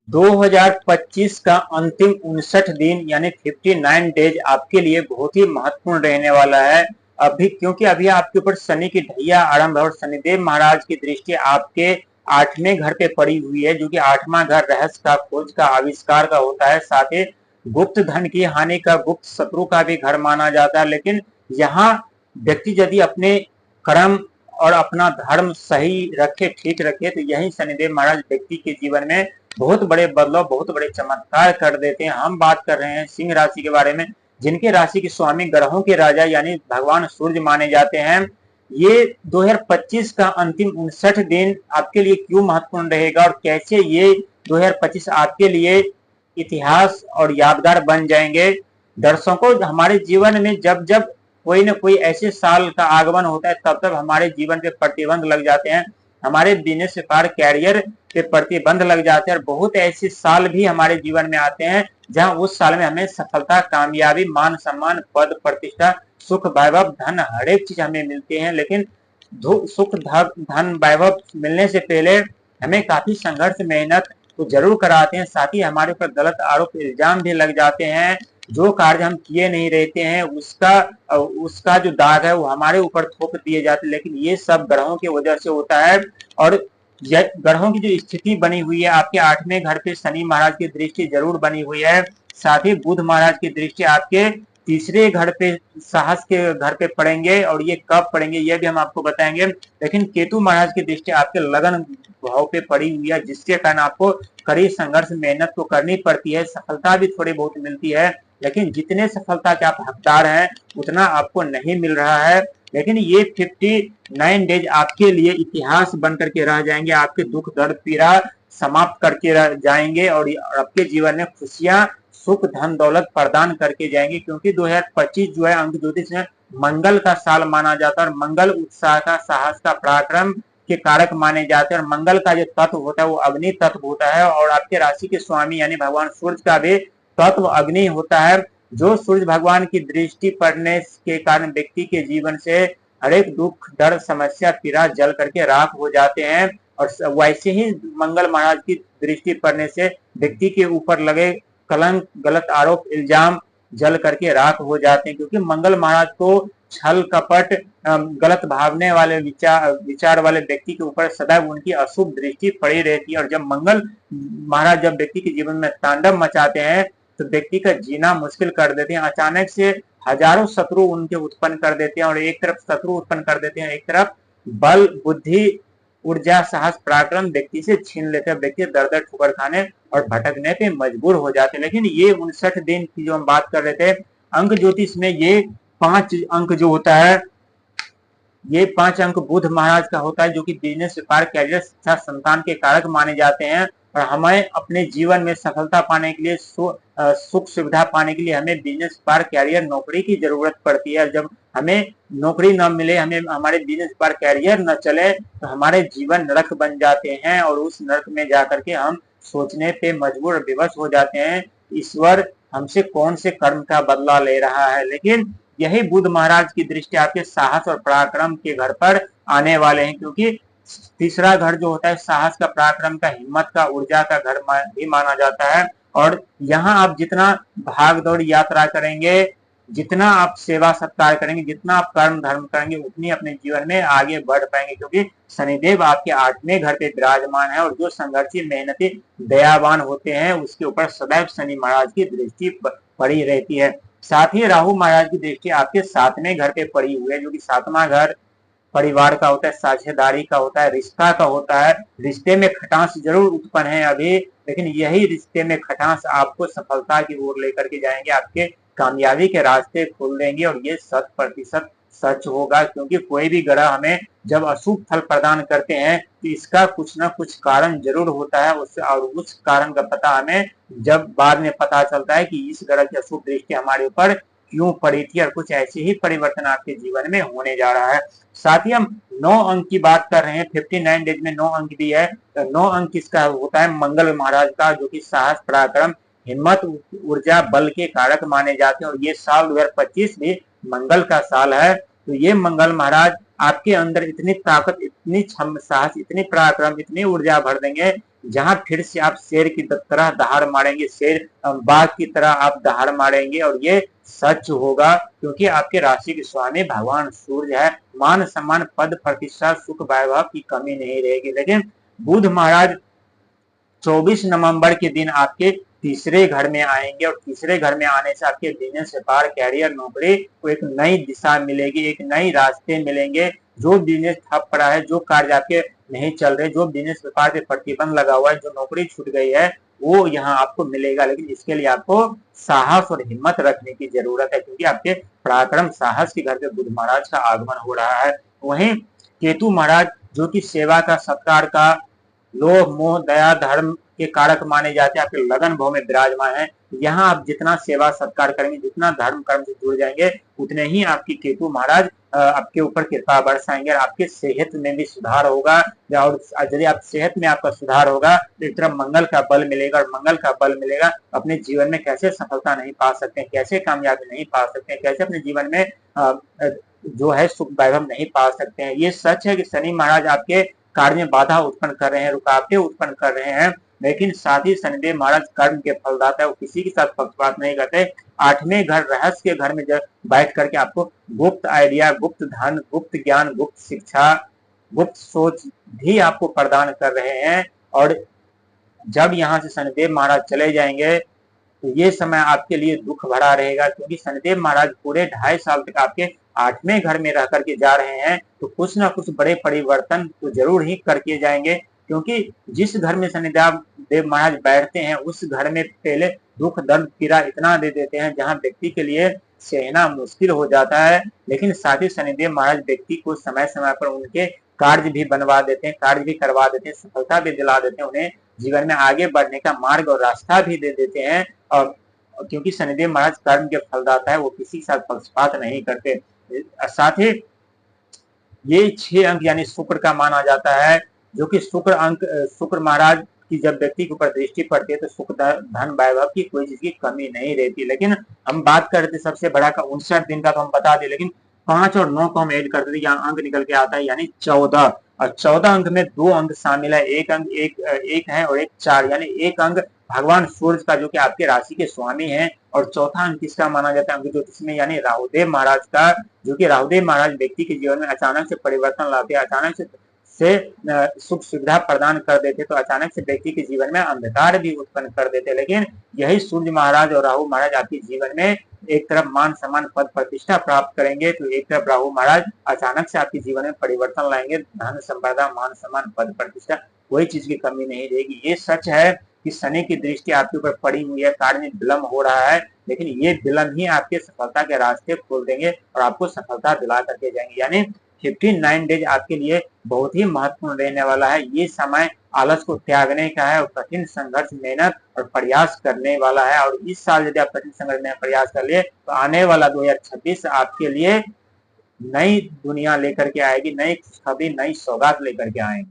2025 का अंतिम 59 दिन यानी 59 डेज आपके लिए बहुत ही महत्वपूर्ण रहने वाला है। अभी क्योंकि अभी आपके ऊपर शनि की ढैया आरंभ है और शनिदेव महाराज की दृष्टि आपके 8वें घर पे पड़ी हुई है, जो कि 8वां घर रहस्य का, खोज का, आविष्कार का होता है। साथ ही गुप्त धन की हानि का, गुप्त शत्रु का भी घर माना जाता है। लेकिन यहाँ व्यक्ति यदि अपने कर्म और अपना धर्म सही रखे, ठीक रखे, तो यही शनिदेव महाराज व्यक्ति के जीवन में बहुत बड़े बदलाव, बहुत बड़े चमत्कार कर देते हैं। हम बात कर रहे हैं सिंह राशि के बारे में, जिनके राशि के स्वामी ग्रहों के राजा यानी भगवान सूर्य माने जाते हैं। ये 2025 का अंतिम 59 दिन आपके लिए क्यों महत्वपूर्ण रहेगा और कैसे ये 2025 आपके लिए इतिहास और यादगार बन जाएंगे। दर्शकों, हमारे जीवन में जब जब कोई न कोई ऐसे साल का आगमन होता है, तब तब हमारे जीवन पे प्रतिबंध लग जाते हैं, हमारे बिजनेस व्यापार कैरियर पे प्रतिबंध लग जाते हैं। और बहुत ऐसे साल भी हमारे जीवन में आते हैं जहां उस साल में हमें सफलता, कामयाबी, मान सम्मान, पद प्रतिष्ठा, सुख, वैभव, धन, हर एक चीज हमें मिलती है। लेकिन सुख, धन, वैभव मिलने से पहले हमें काफी संघर्ष, मेहनत तो जरूर कराते हैं। साथ ही हमारे ऊपर गलत आरोप, इल्जाम भी लग जाते हैं। जो कार्य हम किए नहीं रहते हैं, उसका जो दाग है वो हमारे ऊपर थोप दिए जाते हैं। लेकिन ये सब ग्रहों की वजह से होता है। और ग्रहों की जो स्थिति बनी हुई है, आपके 8वें घर पे शनि महाराज की दृष्टि जरूर बनी हुई है। साथ ही बुध महाराज की दृष्टि आपके तीसरे घर पे, साहस के घर पे पड़ेंगे। और ये कब पड़ेंगे ये भी हम आपको बताएंगे। लेकिन केतु महाराज की दृष्टि आपके लगन भाव पे पड़ी हुई है, जिसके कारण आपको कड़ी संघर्ष, मेहनत तो करनी पड़ती है, सफलता भी थोड़ी बहुत मिलती है। लेकिन जितने सफलता के आप हकदार हैं उतना आपको नहीं मिल रहा है। लेकिन ये 59 डेज आपके लिए इतिहास बन करके रह जाएंगे, आपके दुख, दर्द, पीड़ा समाप्त करके रह जाएंगे और आपके जीवन में खुशियां, सुख, धन, दौलत प्रदान करके जाएंगे। क्योंकि 2025 जो है अंक ज्योतिष में मंगल का साल माना जाता है और मंगल उत्साह का, साहस का, पराक्रम के कारक माने जाते हैं। और मंगल का जो तत्व होता है वो अग्नि तत्व होता है और आपके राशि के स्वामी यानी भगवान सूर्य का भी तत्व अग्नि होता है। जो सूर्य भगवान की दृष्टि पड़ने के कारण व्यक्ति के जीवन से हरेक दुख, डर, समस्या, पीड़ा जल करके राख हो जाते हैं। और वैसे ही मंगल महाराज की दृष्टि पड़ने से व्यक्ति के ऊपर लगे कलंक, गलत आरोप, इल्जाम जल करके राख हो जाते हैं। क्योंकि मंगल महाराज को छल, कपट, गलत भावने वाले विचार वाले व्यक्ति के ऊपर सदैव उनकी अशुभ दृष्टि पड़ी रहती है। और जब मंगल महाराज जब व्यक्ति के जीवन में तांडव मचाते हैं तो व्यक्ति का जीना मुश्किल कर देते हैं। अचानक से हजारों शत्रु उनके उत्पन्न कर देते हैं और एक तरफ शत्रु उत्पन्न कर देते हैं, एक तरफ बल, बुद्धि, ऊर्जा, साहस, पराक्रम व्यक्ति से छीन लेते हैं। व्यक्ति दर दर ठोकर खाने और भटकने पे मजबूर हो जाते हैं। लेकिन ये 59 दिन की जो हम बात कर रहे थे, अंक ज्योतिष में ये 5 अंक जो होता है, ये 5 अंक बुध महाराज का होता है, जो कि बिजनेस, व्यापार, कैरियर, शिक्षा, संतान के कारक माने जाते हैं। और हमें अपने जीवन में सफलता पाने के लिए, सुख सुविधा पाने के लिए हमें बिजनेस, व्यापार, कैरियर, नौकरी की जरूरत पड़ती है। जब हमें नौकरी न मिले, हमें हमारे बिजनेस, व्यापार, कैरियर न चले, तो हमारे जीवन नरक बन जाते हैं और उस नरक में जाकर के हम सोचने पे मजबूर, विवश हो जाते हैं, ईश्वर हमसे कौन से कर्म का बदला ले रहा है। लेकिन यही बुध महाराज की दृष्टि आपके साहस और पराक्रम के घर पर आने वाले हैं। क्योंकि तीसरा घर जो होता है साहस का, पराक्रम का, हिम्मत का, ऊर्जा का घर भी माना जाता है। और यहाँ आप जितना भाग दौड़ यात्रा करेंगे, जितना आप सेवा सत्कार करेंगे, जितना आप कर्म धर्म करेंगे, उतनी अपने जीवन में आगे बढ़ पाएंगे। क्योंकि शनिदेव आपके 8वें घर पे विराजमान है और जो संघर्षी, मेहनती, दयावान होते हैं उसके ऊपर सदैव शनि महाराज की दृष्टि पड़ी रहती है। साथ ही राहु महाराज की दृष्टि आपके 7वें घर पे पड़ी हुई है, जो कि 7वां घर परिवार का होता है, साझेदारी का होता है, रिश्ता का होता है। रिश्ते में खटास जरूर उत्पन्न है अभी, लेकिन यही रिश्ते में खटास आपको सफलता की ओर लेकर के जाएंगे, आपके कामयाबी के रास्ते खोल देंगे। और ये 100% सच होगा। क्योंकि कोई भी ग्रह हमें जब अशुभ फल प्रदान करते हैं तो इसका कुछ ना कुछ कारण जरूर होता है उससे, और उस कारण का पता हमें जब बाद में पता चलता है कि इस ग्रह की अशुभ दृष्टि हमारे ऊपर क्यों पड़ी थी और कुछ ऐसे ही परिवर्तन आपके जीवन में होने जा रहा है। साथ ही हम 9 अंक की बात कर रहे हैं, 59 डेज में 9 अंक भी है। 9 अंक किसका होता है? मंगल महाराज का, जो कि साहस, पराक्रम, हिम्मत, ऊर्जा, बल के कारक माने जाते हैं। और ये साल 2025 भी मंगल का साल है। तो ये मंगल महाराज आपके अंदर इतनी ताकत, इतनी साहस, इतनी पराक्रम, इतनी ऊर्जा भर देंगे जहां फिर से आप शेर की तरह दहाड़ मारेंगे, शेर बाघ की तरह आप दहाड़ मारेंगे, और ये सच होगा क्योंकि आपके राशि के स्वामी भगवान सूर्य है। मान सम्मान, पद प्रतिष्ठा, सुख वैभव की कमी नहीं रहेगी। लेकिन बुध महाराज 24 नवंबर के दिन आपके तीसरे घर में आएंगे, और तीसरे घर में आने से आपके बिजनेस, व्यापार, कैरियर, नौकरी को एक नई दिशा मिलेगी, एक नई रास्ते मिलेंगे। जो बिजनेस ठप पड़ा है, जो कार्य आपके नहीं चल रहे, जो बिजनेस व्यापार पे प्रतिबंध लगा हुआ है, जो नौकरी छूट गई है, वो यहाँ आपको मिलेगा। लेकिन इसके लिए आपको साहस और हिम्मत रखने की जरूरत है, क्योंकि आपके पराक्रम साहस के घर पे बुध महाराज का आगमन हो रहा है। वहीं केतु महाराज जो कि सेवा का, सत्कार का, लोभ, मोह, दया, धर्म के कारक माने जाते हैं, आपके लगन भाव में विराजमान है। यहाँ आप जितना सेवा सत्कार करेंगे, जितना धर्म कर्म से जुड़ जाएंगे, उतने ही आपकी केतु महाराज आपके ऊपर कृपा बरसाएंगे, और आपके सेहत में भी सुधार होगा। और यदि आप सेहत में आपका सुधार होगा तो एक तरफ मंगल का बल मिलेगा, और मंगल का बल मिलेगा अपने जीवन में कैसे सफलता नहीं पा सकते, कैसे कामयाबी नहीं पा सकते, कैसे अपने जीवन में जो है सुख वैभव नहीं पा सकते हैं। ये सच है कि शनि महाराज आपके कार्य में बाधा उत्पन्न कर रहे हैं, रुकावटें उत्पन्न कर रहे हैं, लेकिन साथ ही शनिदेव महाराज कर्म के फलदाता है, वो किसी के साथ पक्षपात नहीं करते। 8वें घर, रहस्य के घर में जब बैठ करके आपको गुप्त आइडिया, गुप्त धन, गुप्त ज्ञान, गुप्त शिक्षा, गुप्त सोच भी आपको प्रदान कर रहे हैं। और जब यहाँ से शनिदेव महाराज चले जाएंगे तो ये समय आपके लिए दुख भरा रहेगा, क्योंकि शनिदेव महाराज पूरे 2.5 साल तक आपके 8वें घर में रह करके जा रहे हैं, तो कुछ ना कुछ बड़े परिवर्तन तो जरूर ही करके जाएंगे। क्योंकि जिस घर में शनिदेव महाराज बैठते हैं, उस घर में पहले दुख, दर्द, पीड़ा इतना दे देते हैं जहां व्यक्ति के लिए सहना मुश्किल हो जाता है। लेकिन साथ ही शनिदेव महाराज व्यक्ति को समय समय पर उनके कार्य भी बनवा देते हैं, कार्य भी करवा देते हैं, सफलता भी दिला देते हैं, उन्हें जीवन में आगे बढ़ने का मार्ग और रास्ता भी दे देते हैं। और क्योंकि शनिदेव महाराज कर्म के फलदाता है, वो किसी के साथ पक्षपात नहीं करते। साथ ही ये 6 अंक यानी शुक्र का माना जाता है, जो कि शुक्र अंक, शुक्र महाराज की जब व्यक्ति के ऊपर दृष्टि पड़ती है तो सुख, धन, वैभव की कोई चीज की कमी नहीं रहती। लेकिन हम बात करते सबसे बड़ा का 59 दिन का तो हम बता दें, लेकिन 5 और 9 को हम ऐड करते थे, यहाँ अंक निकल के आता है यानी 14। और 14 अंक में 2 अंक शामिल है, एक अंक एक है और एक 4, यानी एक अंक भगवान सूर्य का जो कि आपके राशि के स्वामी है, और चौथा अंक किसका माना जाता है अंक ज्योतिष में, यानी राहुदेव महाराज का, जो कि राहुदेव महाराज व्यक्ति के जीवन में अचानक से परिवर्तन लाते हैं, अचानक से सुख सुविधा प्रदान कर देते, तो अचानक से व्यक्ति के जीवन में अंधकार भी उत्पन्न कर देते। लेकिन यही सूर्य महाराज और राहु महाराज आपके जीवन में एक तरफ मान सम्मान, पद प्रतिष्ठा प्राप्त करेंगे, तो एक तरफ राहु महाराज अचानक से आपके जीवन में परिवर्तन लाएंगे, धन संपदा, मान सम्मान, पद प्रतिष्ठा, कोई चीज की कमी नहीं रहेगी। ये सच है कि शनि की दृष्टि आपके ऊपर पड़ी हुई है, कार्य में विलंब हो रहा है, लेकिन ये विलंब ही आपके सफलता के रास्ते खोल देंगे और आपको सफलता दिला करके जाएंगे। यानी 59 डेज आपके लिए बहुत ही महत्वपूर्ण रहने वाला है। ये समय आलस को त्यागने का है और कठिन संघर्ष, मेहनत और प्रयास करने वाला है। और इस साल यदि आप कठिन संघर्ष में प्रयास कर लिए तो आने वाला 2026 आपके लिए नई दुनिया लेकर के आएगी, नई खुशखबरी, नई सौगात लेकर के आएंगे।